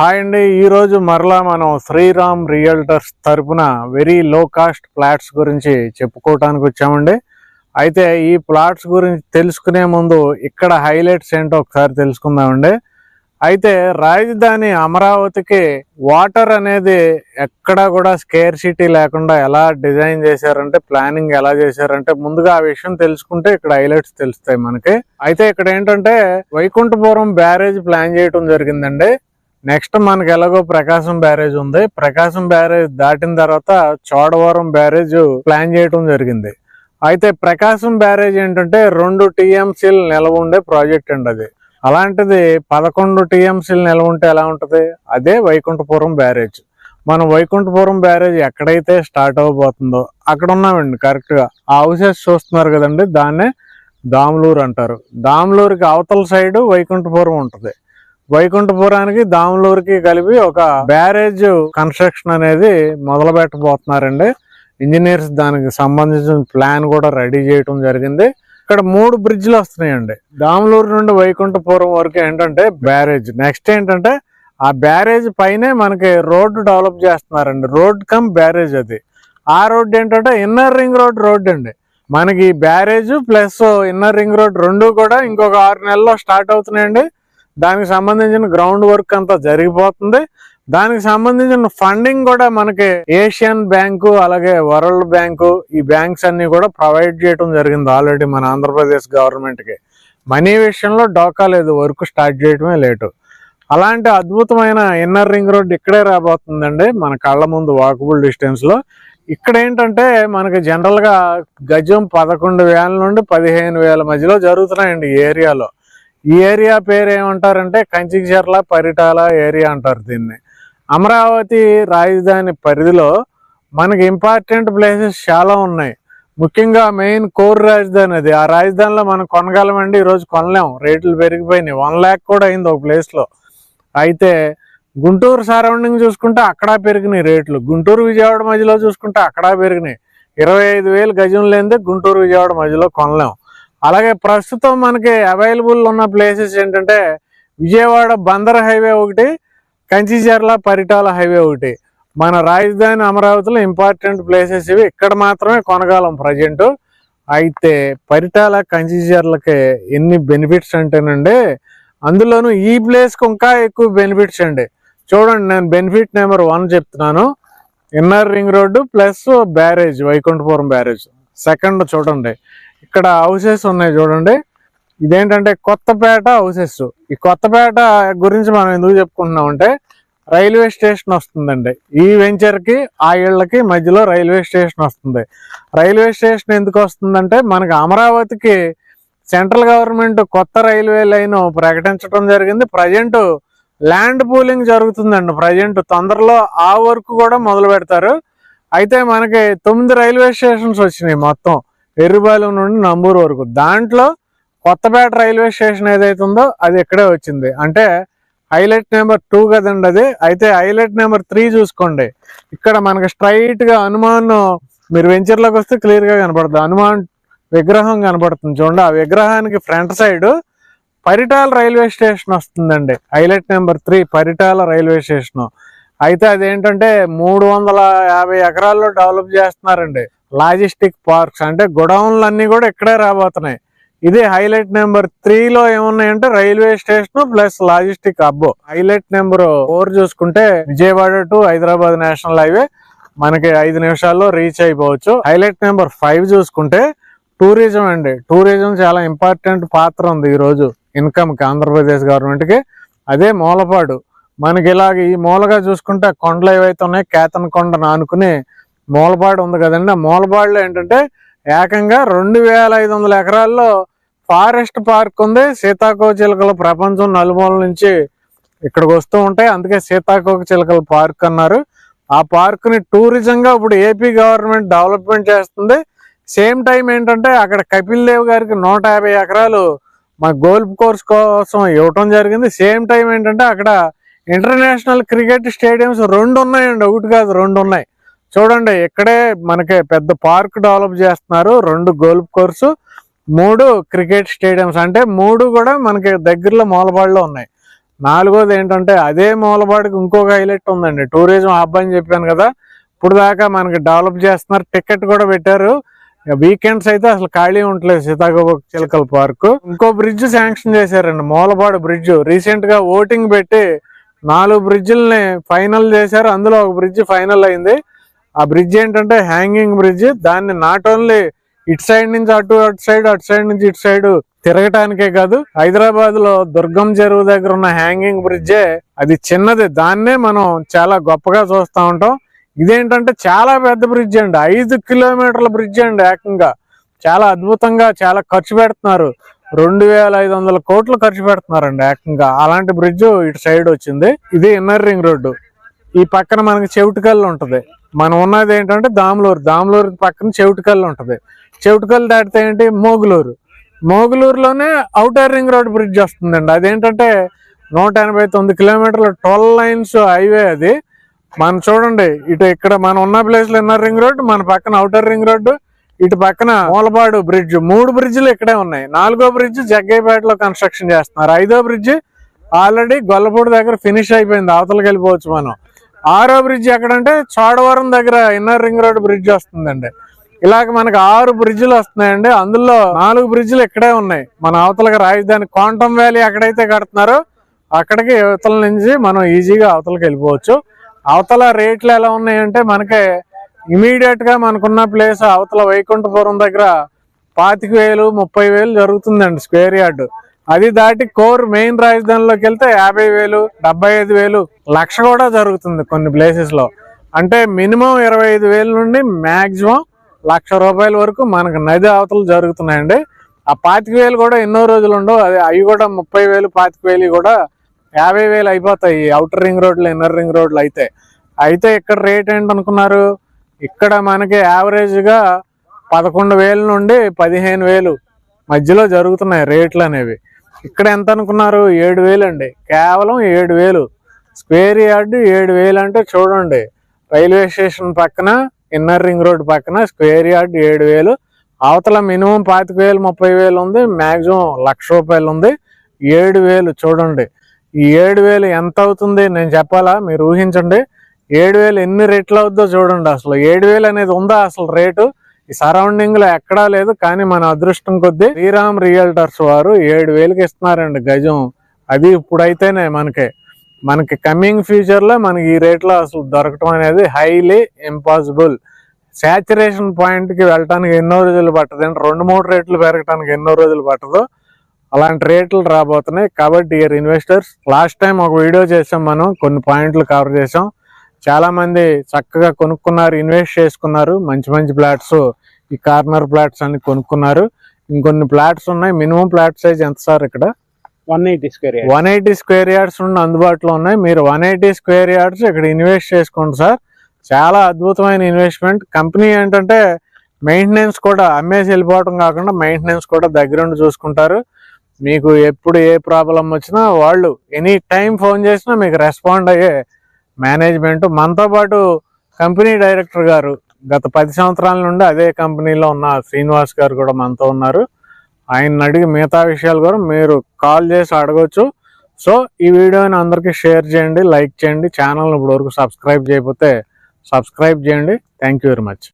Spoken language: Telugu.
హాయ్ అండి, ఈరోజు మరలా మనం శ్రీరామ్ రియల్టర్స్ తరపున వెరీ లో కాస్ట్ ఫ్లాట్స్ గురించి చెప్పుకోవటానికి వచ్చామండి. అయితే ఈ ఫ్లాట్స్ గురించి తెలుసుకునే ముందు ఇక్కడ హైలైట్స్ ఏంటో ఒకసారి తెలుసుకుందామండి. అయితే రాజధాని అమరావతికి వాటర్ అనేది ఎక్కడా కూడా స్కేర్సిటీ లేకుండా ఎలా డిజైన్ చేశారంటే, ప్లానింగ్ ఎలా చేశారంటే ముందుగా ఆ విషయం తెలుసుకుంటే ఇక్కడ హైలైట్స్ తెలుస్తాయి మనకి. అయితే ఇక్కడ ఏంటంటే వైకుంఠపురం బ్యారేజ్ ప్లాన్ చేయడం జరిగిందండి. నెక్స్ట్ మనకి ఎలాగో ప్రకాశం బ్యారేజ్ ఉంది. ప్రకాశం బ్యారేజ్ దాటిన తర్వాత చోడవరం బ్యారేజ్ ప్లాన్ చేయడం జరిగింది. అయితే ప్రకాశం బ్యారేజ్ ఏంటంటే 2 టీఎంసీలు నిల్వ ఉండే ప్రాజెక్ట్ అండి. అది అలాంటిది 11 టీఎంసీలు నిల్వ ఉంటే ఎలా ఉంటది? అదే వైకుంఠపురం బ్యారేజ్. మనం వైకుంఠపురం బ్యారేజ్ ఎక్కడైతే స్టార్ట్ అవ్వబోతుందో అక్కడ ఉన్నామండి కరెక్ట్ గా. ఆ హౌసెస్ చూస్తున్నారు కదండి, దాన్నే దాములూరు అంటారు. దాములూరుకి అవతల సైడ్ వైకుంఠపురం ఉంటది. వైకుంఠపురానికి దాములూరుకి కలిపి ఒక బ్యారేజ్ కన్స్ట్రక్షన్ అనేది మొదలు పెట్టబోతున్నారండి. ఇంజనీర్స్ దానికి సంబంధించిన ప్లాన్ కూడా రెడీ చేయడం జరిగింది. ఇక్కడ 3 బ్రిడ్జ్లు వస్తున్నాయండి. దాములూరు నుండి వైకుంఠపురం వరకు ఏంటంటే బ్యారేజ్. నెక్స్ట్ ఏంటంటే ఆ బ్యారేజ్ పైనే మనకి రోడ్డు డెవలప్ చేస్తున్నారండి. రోడ్ కమ్ బ్యారేజ్ అది. ఆ రోడ్ ఏంటంటే ఇన్నర్ రింగ్ రోడ్ అండి. మనకి barrage plus inner ring road రెండు కూడా ఇంకొక 6 నెలల్లో స్టార్ట్ అవుతున్నాయండి. దానికి సంబంధించిన గ్రౌండ్ వర్క్ అంతా జరిగిపోతుంది. దానికి సంబంధించిన ఫండింగ్ కూడా మనకి ఏషియన్ బ్యాంకు అలాగే వరల్డ్ బ్యాంకు ఈ బ్యాంక్స్ అన్ని కూడా ప్రొవైడ్ చేయడం జరిగింది ఆల్రెడీ మన ఆంధ్రప్రదేశ్ గవర్నమెంట్ కి. మనీ విషయంలో డోకా లేదు, వర్క్ స్టార్ట్ చేయడమే లేటు. అలాంటి అద్భుతమైన ఇన్నర్ రింగ్ రోడ్ ఇక్కడే రాబోతుందండి, మన కళ్ళ ముందు వాకబుల్ డిస్టెన్స్ లో. ఇక్కడ ఏంటంటే మనకి జనరల్ గా గజం 11,000 నుండి 15,000 మధ్యలో జరుగుతున్నాయండి ఈ ఏరియాలో. ఈ ఏరియా పేరు ఏమంటారంటే కంచికచర్ల పరిటాల ఏరియా అంటారు దీన్ని. అమరావతి రాజధాని పరిధిలో మనకి ఇంపార్టెంట్ ప్లేసెస్ చాలా ఉన్నాయి. ముఖ్యంగా మెయిన్ కోర్ రాజధాని అది. ఆ రాజధానిలో మనం కొనగలమండి, ఈరోజు కొనలేము, రేట్లు పెరిగిపోయినాయి. 1 lakh కూడా అయింది ఒక ప్లేస్ లో. అయితే గుంటూరు సరౌండింగ్ చూసుకుంటే అక్కడ పెరిగినాయి రేట్లు. గుంటూరు విజయవాడ మధ్యలో చూసుకుంటే అక్కడ పెరిగినాయి. 25,000 గజం లేనిదే గుంటూరు విజయవాడ మధ్యలో కొనలేం. అలాగే ప్రస్తుతం మనకి అవైలబుల్ ఉన్న ప్లేసెస్ ఏంటంటే విజయవాడ బందర్ హైవే ఒకటి, కంచిచర్ల పరిటాల హైవే ఒకటి. మన రాజధాని అమరావతిలో ఇంపార్టెంట్ ప్లేసెస్ ఇవి. ఇక్కడ మాత్రమే కొనగలం ప్రజెంట్. అయితే పరిటాల కంచిచర్లకి ఎన్ని బెనిఫిట్స్ అంటేనండి, అందులోనూ ఈ ప్లేస్కి ఇంకా ఎక్కువ బెనిఫిట్స్ అండి. చూడండి, నేను బెనిఫిట్ నెంబర్ 1 చెప్తున్నాను. Inner ring road plus barrage, Vaikunthapuram barrage. Second చూడండి, ఇక్కడ హౌసెస్ ఉన్నాయి చూడండి. ఇదేంటంటే కొత్తపేట హౌసెస్. ఈ కొత్తపేట గురించి మనం ఎందుకు చెప్పుకుంటున్నాం అంటే రైల్వే స్టేషన్ వస్తుందండి. ఈ వెంచర్ కి ఆ ఇళ్లకి మధ్యలో రైల్వే స్టేషన్ వస్తుంది. రైల్వే స్టేషన్ ఎందుకు వస్తుందంటే మనకి అమరావతికి సెంట్రల్ గవర్నమెంట్ కొత్త రైల్వే లైన్ ప్రకటించడం జరిగింది. ప్రజెంట్ ల్యాండ్ పూలింగ్ జరుగుతుందండి. ప్రజెంట్ తొందరలో ఆ వర్క్ కూడా మొదలు పెడతారు. అయితే మనకి 9 రైల్వే స్టేషన్స్ వచ్చినాయి మొత్తం, ఎర్రిపాలెం నుండి నంబూరు వరకు. దాంట్లో కొత్తపేట రైల్వే స్టేషన్ ఏదైతే ఉందో అది ఇక్కడే వచ్చింది. అంటే హైలైట్ నెంబర్ 2 కదండి అది. అయితే హైలైట్ నెంబర్ 3 చూసుకోండి. ఇక్కడ మనకి స్ట్రైట్ గా హనుమాన్, మీరు వెంచర్లోకి వస్తే క్లియర్ గా కనపడుతుంది, హనుమాన్ విగ్రహం కనపడుతుంది చూడండి. ఆ విగ్రహానికి front side Paritala railway station వస్తుందండి. Highlight number 3 Paritala railway station. అయితే అదేంటంటే 350 ఎకరాల్లో డెవలప్ చేస్తున్నారండి. లాజిస్టిక్ పార్క్స్ అంటే గొడౌన్లు అన్ని కూడా ఇక్కడే రాబోతున్నాయి. ఇది హైలైట్ నెంబర్ 3లో ఏమున్నాయంటే railway station plus logistic hub. Highlight number 4 చూసుకుంటే Vijayawada to Hyderabad national highway మనకి 5 నిమిషాల్లో రీచ్ అయిపోవచ్చు. హైలైట్ నెంబర్ 5 చూసుకుంటే టూరిజం అండి. టూరిజం చాలా ఇంపార్టెంట్ పాత్ర ఉంది ఈ రోజు ఇన్కమ్ కి ఆంధ్రప్రదేశ్ గవర్నమెంట్ కి. అదే మూలపాడు. మనకి ఇలాగ ఈ మూలగా చూసుకుంటే కొండలు ఏవైతే ఉన్నాయి, కేతన్ కొండను ఆనుకుని మూలపాడు ఉంది కదండి. ఆ మూలపాడులో ఏంటంటే ఏకంగా 2,500 ఎకరాల్లో ఫారెస్ట్ పార్క్ ఉంది. సీతాకోక చిలుకల ప్రపంచం నలుమూల నుంచి ఇక్కడికి వస్తూ ఉంటాయి, అందుకే సీతాకోక చిలుకల పార్క్ అన్నారు. ఆ పార్క్ ని టూరిజం గా ఇప్పుడు ఏపీ గవర్నమెంట్ డెవలప్మెంట్ చేస్తుంది. సేమ్ టైం ఏంటంటే అక్కడ కపిల్ దేవ్ గారికి 150 ఎకరాలు మా గోల్ఫ్ కోర్స్ కోసం ఇవ్వటం జరిగింది. సేమ్ టైం ఏంటంటే అక్కడ ఇంటర్నేషనల్ క్రికెట్ స్టేడియంస్ 2 ఉన్నాయండి, ఒకటి కాదు 2 ఉన్నాయి. చూడండి, ఇక్కడే మనకి పెద్ద పార్క్ డెవలప్ చేస్తున్నారు. 2 గోల్ఫ్ కోర్సు, 3 క్రికెట్ స్టేడియంస్. అంటే 3 కూడా మనకి దగ్గరలో మూలపాడులో ఉన్నాయి. నాలుగోది ఏంటంటే అదే మూలపాడుకి ఇంకొక హైలైట్ ఉందండి. టూరిజం హబ్ అని చెప్పాను కదా, ఇప్పుడు దాకా మనకి డెవలప్ చేస్తున్నారు, టికెట్ కూడా పెట్టారు. వీకెండ్స్ అయితే అసలు ఖాళీ ఉండలేదు సీతాకోక పార్క్. ఇంకో బ్రిడ్జ్ శాంక్షన్ చేశారండి, మూలపాడు బ్రిడ్జ్. రీసెంట్ గా ఓటింగ్ పెట్టి 4 బ్రిడ్జిల్ని ఫైనల్ చేశారు, అందులో ఒక బ్రిడ్జ్ ఫైనల్ అయింది. ఆ బ్రిడ్జ్ ఏంటంటే హ్యాంగింగ్ బ్రిడ్జ్. దాన్ని నాట్ ఓన్లీ ఇటు సైడ్ నుంచి అటు సైడ్, అటు సైడ్ నుంచి ఇటు సైడ్ తిరగటానికే కాదు, హైదరాబాద్ లో దుర్గం చెరువు దగ్గర ఉన్న హ్యాంగింగ్ బ్రిడ్జే అది చిన్నది, దాన్నే మనం చాలా గొప్పగా చూస్తూ ఉంటాం. ఇదేంటంటే చాలా పెద్ద బ్రిడ్జ్ అండి, 5 కిలోమీటర్ల బ్రిడ్జ్ అండి ఏకంగా. చాలా అద్భుతంగా చాలా ఖర్చు పెడుతున్నారు, 2500 కోట్లు ఖర్చు పెడుతున్నారండి ఏకంగా. అలాంటి బ్రిడ్జ్ ఇటు సైడ్ వచ్చింది. ఇది ఇన్నర్ రింగ్ రోడ్డు. ఈ పక్కన మనకి చెవిటికల్లు ఉంటది. మనం ఉన్నది ఏంటంటే దాములూరు పక్కన చెవిటికల్లు ఉంటది. చెవిటికల్లు దాటితే ఏంటి మోగులూరులోనే ఔటర్ రింగ్ రోడ్ బ్రిడ్జ్ వస్తుందండి. అదేంటంటే 189 కిలోమీటర్ల 12 లైన్స్ హైవే అది. మనం చూడండి, ఇటు ఇక్కడ మనం ఉన్న ప్లేస్ లో ఇన్నర్ రింగ్ రోడ్, మన పక్కన ఔటర్ రింగ్ రోడ్డు, ఇటు పక్కన మూలపాడు బ్రిడ్జ్. 3 బ్రిడ్జ్లు ఇక్కడే ఉన్నాయి. 4గో బ్రిడ్జ్ జగ్గయ్యపేటలో కన్స్ట్రక్షన్ చేస్తున్నారు. 5వ బ్రిడ్జ్ ఆల్రెడీ గొల్లపూడి దగ్గర ఫినిష్ అయిపోయింది, అవతలకి వెళ్ళిపోవచ్చు మనం. 6వ బ్రిడ్జ్ ఎక్కడంటే చోడవరం దగ్గర ఇన్నర్ రింగ్ రోడ్ బ్రిడ్జ్ వస్తుందండి. ఇలాగ మనకు 6 బ్రిడ్జిలు వస్తున్నాయండి. అందులో 4 బ్రిడ్జిలు ఇక్కడే ఉన్నాయి. మన అవతలకి రాజధాని క్వాంటమ్ వ్యాలీ ఎక్కడైతే కడుతున్నారో అక్కడికి అవతల నుంచి మనం ఈజీగా అవతలకి వెళ్ళిపోవచ్చు. అవతల రేట్లు ఎలా ఉన్నాయంటే మనకి ఇమీడియట్ గా మనకున్న ప్లేస్ అవతల వైకుంఠపురం దగ్గర 25,000 30,000 జరుగుతుందండి స్క్వేర్ యార్డ్. అది దాటి కోర్ మెయిన్ రాజధానిలోకి వెళ్తే 50,000 75,000 లక్ష కూడా జరుగుతుంది కొన్ని ప్లేసెస్ లో. అంటే మినిమం 25,000 నుండి మాక్సిమం ₹1,00,000 వరకు మనకు నది అవతలు జరుగుతున్నాయండి. ఆ 25,000 కూడా ఎన్నో రోజులు ఉండవు, అవి కూడా 30,000 25,000 కూడా 50,000 అయిపోతాయి అవుటర్ రింగ్ రోడ్లు ఇన్నర్ రింగ్ రోడ్లు అయితే ఇక్కడ రేట్ ఏంటనుకున్నారు, ఇక్కడ మనకి యావరేజ్ గా 11,000 నుండి 15,000 మధ్యలో జరుగుతున్నాయి రేట్లు అనేవి. ఇక్కడ ఎంత అనుకున్నారు, 7,000 అండి, కేవలం 7,000 స్క్వేర్ యార్డ్. 7,000 అంటే చూడండి, రైల్వే స్టేషన్ పక్కన ఇన్నర్ రింగ్ రోడ్ పక్కన స్క్వేర్ యార్డ్ 7,000. అవతల మినిమం 25,000 30,000 ఉంది, మాక్సిమం ₹1,00,000 ఉంది. 7,000 చూడండి. ఈ 7,000 ఎంత అవుతుంది నేను చెప్పాలా, మీరు ఊహించండి. 7,000 ఎన్ని రెట్లు అవుద్దో చూడండి. అసలు 7,000 అనేది ఉందా అసలు రేటు? ఈ సరౌండింగ్ లో ఎక్కడా లేదు. కానీ మన అదృష్టం కొద్దీ శ్రీరామ్ రియల్టర్స్ వారు 7,000కి ఇస్తున్నారండి గజం. అది ఇప్పుడైతేనే మనకి కమింగ్ ఫ్యూచర్ లో మనకి ఈ రేట్ లో అసలు దొరకటం అనేది హైలీ ఇంపాసిబుల్. సాచురేషన్ పాయింట్ కి వెళ్ళటానికి ఎన్నో రోజులు పట్టదు అంటే 2-3 రేట్లు పెరగటానికి ఎన్నో రోజులు పట్టదు. అలాంటి రేట్లు రాబోతున్నాయి. కాబట్టి ఇయర్ ఇన్వెస్టర్స్, లాస్ట్ టైం ఒక వీడియో చేసాం, మనం కొన్ని పాయింట్లు కవర్ చేసాం. చాలా మంది చక్కగా కొనుక్కున్నారు, ఇన్వెస్ట్ చేసుకున్నారు. మంచి మంచి ప్లాట్స్, ఈ కార్నర్ ప్లాట్స్ అన్ని కొనుక్కున్నారు. ఇంకొన్ని ప్లాట్స్ ఉన్నాయి. మినిమం ప్లాట్ సైజ్ ఎంత సార్ ఇక్కడ? 180 స్క్వేర్ యార్డ్స్ నుండి అందుబాటులో ఉన్నాయి. మీరు 180 స్క్వేర్ యార్డ్స్ ఇక్కడ ఇన్వెస్ట్ చేసుకోండి సార్. చాలా అద్భుతమైన ఇన్వెస్ట్మెంట్. కంపెనీ ఏంటంటే మెయింటెనెన్స్ కూడా, అమ్మేసి వెళ్ళిపోవడం కాకుండా మెయింటెనెన్స్ కూడా దగ్గరుండి చూసుకుంటారు. మీకు ఎప్పుడు ఏ ప్రాబ్లం వచ్చినా వాళ్ళు ఎనీ టైం ఫోన్ చేసినా మీకు రెస్పాండ్ అయ్యే మేనేజ్మెంట్. మనతో పాటు కంపెనీ డైరెక్టర్ గారు గత 10 సంవత్సరాల నుండి అదే కంపెనీలో ఉన్న శ్రీనివాస్ గారు కూడా మనతో ఉన్నారు. ఆయన అడిగి మిగతా విషయాలు కూడా మీరు కాల్ చేసి అడగవచ్చు. సో ఈ వీడియోని అందరికీ షేర్ చేయండి, లైక్ చేయండి. ఛానల్ని ఇప్పుడు వరకు సబ్స్క్రైబ్ చేయకపోతే సబ్స్క్రైబ్ చేయండి. Thank you very much.